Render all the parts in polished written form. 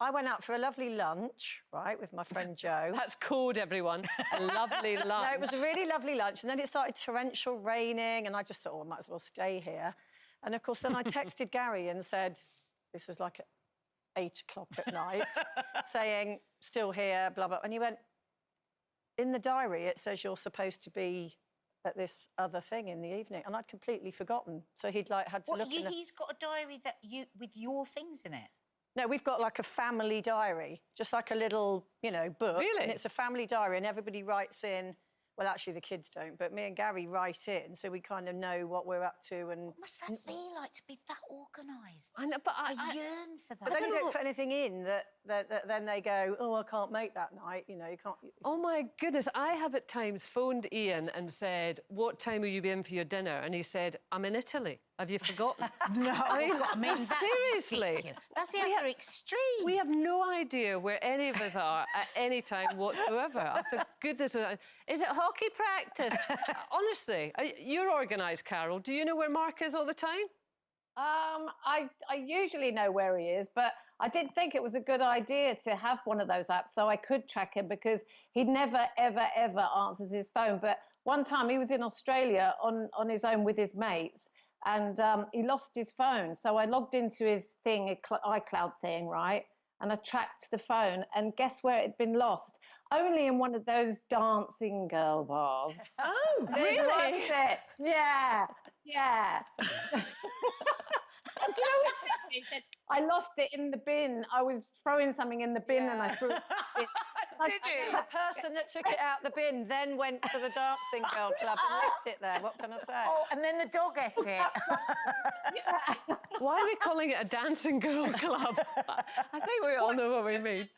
I went out for a lovely lunch, right, with my friend Jo. That's code, everyone. A lovely lunch. No, it was a really lovely lunch, and then it started torrential raining, and I just thought, oh, I might as well stay here. And, of course, then I texted Gary and said, this was like at 8 o'clock at night, saying, still here, blah, blah. And he went, in the diary, it says you're supposed to be at this other thing in the evening, and I'd completely forgotten. So he'd, like, had to look in He's got a diary with your things in it? No, we've got, like, a family diary, just like a little, you know, book. Really? And it's a family diary, and everybody writes in... Well, actually, the kids don't, but me and Gary write in, so we kind of know what we're up to and... What must that feel like to be that organised? I know, but I yearn for that. But then you don't put anything in that then they go, oh, I can't make that night, you know, you can't... Oh, my goodness, I have at times phoned Ian and said, what time will you be in for your dinner? And he said, I'm in Italy. Have you forgotten? No, I mean, that's seriously. ridiculous. That's the other extreme. We have no idea where any of us are at any time whatsoever. After goodness, is it hockey practice? Honestly, you're organised, Carol. Do you know where Mark is all the time? I usually know where he is, but I did think it was a good idea to have one of those apps so I could track him, because he never, ever, ever answers his phone. But one time he was in Australia on his own with his mates, and he lost his phone. So I logged into his thing, iCloud thing, right? And I tracked the phone, and guess where it had been lost? Only in one of those dancing girl bars. Oh, really? Lost it. Yeah, yeah. And do you know what he said? I lost it in the bin. I was throwing something in the bin and I threw it. Did you? The person that took it out the bin then went to the dancing girl club and left it there. What can I say? Oh, and then the dog ate it. Why are we calling it a dancing girl club? I think we all know what we mean.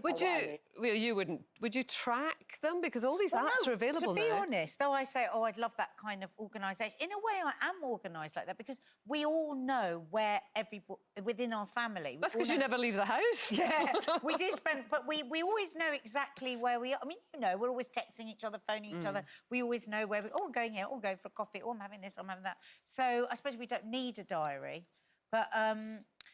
Would you? Well, you wouldn't. Would you track them? Because all these apps are available now. To be honest, though, I say, oh, I'd love that kind of organisation. In a way, I am organised like that because we all know where within our family. That's because you never leave the house. Yeah, we do spend, but we always know exactly where we are. I mean, you know, we're always texting each other, phoning each other. We always know where we. Oh, I'm going here. Oh, I'm going for a coffee. Oh, I'm having this. I'm having that. So I suppose we don't need a diary, but.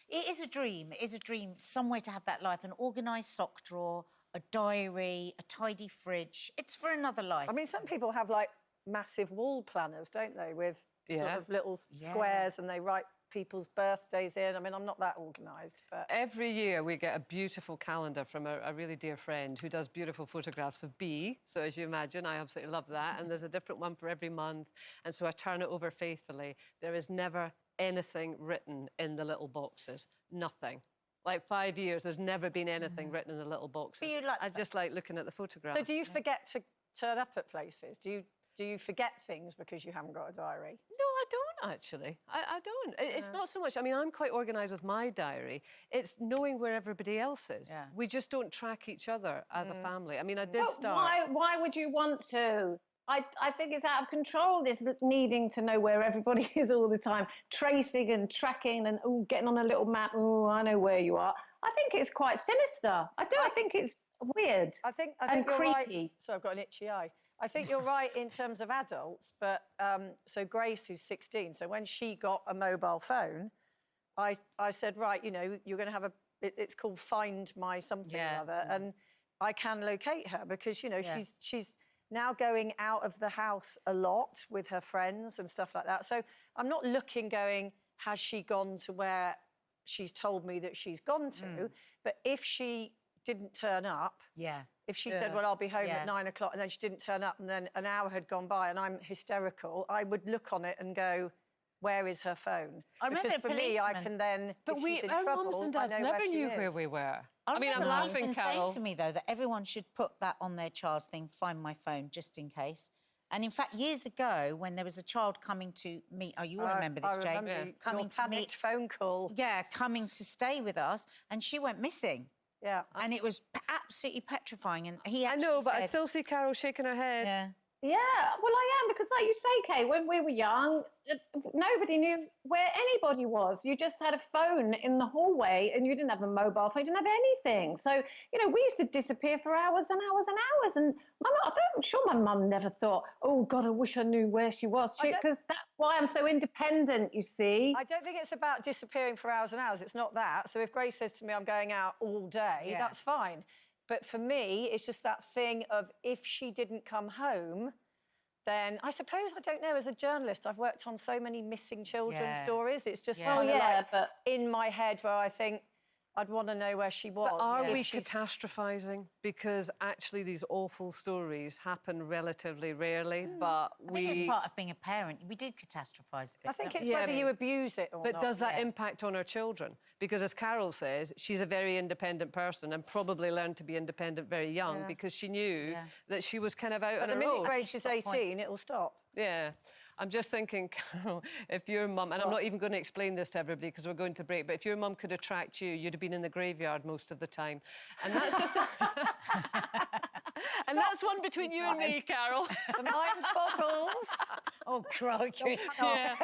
It is a dream. It is a dream, somewhere to have that life. An organised sock drawer, a diary, a tidy fridge. It's for another life. I mean, some people have, like, massive wall planners, don't they, with sort of little squares, and they write people's birthdays in. I mean, I'm not that organised, but... Every year we get a beautiful calendar from a really dear friend who does beautiful photographs of B. So, as you imagine, I absolutely love that. And there's a different one for every month. And so I turn it over faithfully. There is never anything written in the little boxes. Nothing. Like 5 years, there's never been anything written in the little boxes. I just like looking at the photographs. So do you forget to turn up at places? Do you forget things because you haven't got a diary? No, I don't, actually. I don't. It's not so much... I mean, I'm quite organised with my diary. It's knowing where everybody else is. Yeah. We just don't track each other as a family. I mean, I did start... Why would you want to? I think it's out of control, this needing to know where everybody is all the time, tracing and tracking and getting on a little map. Oh, I know where you are. I think it's quite sinister. I do. I think it's weird. I think and you're creepy. Right. So I've got an itchy eye. I think you're right in terms of adults, but so Grace, who's 16, so when she got a mobile phone, I said, right, you know, you're going to have it's called Find My something or other, and I can locate her because, you know, she's now going out of the house a lot with her friends and stuff like that. So I'm not looking going, has she gone to where she's told me that she's gone to? But if she didn't turn up, if she said, well, I'll be home at 9 o'clock, and then she didn't turn up, and then an hour had gone by and I'm hysterical, I would look on it and go, where is her phone? Because for me, I can then, but if she's in our trouble, mums and dads I know never where knew she is. where we were. I mean, I'm laughing, Carol. saying to me, though, that everyone should put that on their child's thing, Find My Phone, just in case. And, in fact, years ago, when there was a child coming to meet... Oh, you all remember this, Jane? Yeah. Coming to meet... phone call. Yeah, coming to stay with us, and she went missing. Yeah. And it was absolutely petrifying, and he actually I know, but said, I still see Carol shaking her head. Yeah. Yeah, well, I am, because like you say, Kay, when we were young, nobody knew where anybody was. You just had a phone in the hallway and you didn't have a mobile phone, you didn't have anything. So, you know, we used to disappear for hours and hours and hours. And I'm sure my mum never thought, oh, God, I wish I knew where she was. Because that's why I'm so independent, you see. I don't think it's about disappearing for hours and hours. It's not that. So if Grace says to me, I'm going out all day, that's fine. But for me, it's just that thing of if she didn't come home, then I suppose, I don't know, as a journalist, I've worked on so many missing children stories. It's just kind of like in my head where I think I'd want to know where she was. But are we catastrophizing? Because actually these awful stories happen relatively rarely, but I think it's part of being a parent. We do catastrophise a bit. I think it's whether you abuse it or not. But does that impact on our children? Because as Carol says, she's a very independent person and probably learned to be independent very young because she knew that she was kind of out on her own. The minute Grace is 18, it'll stop. Yeah. I'm just thinking, Carol, if your mum, and I'm not even going to explain this to everybody because we're going to break, but if your mum could attract you, you'd have been in the graveyard most of the time. And that's just... and that's one between you and me, Carol. The mind boggles. Oh, crikey. Yeah.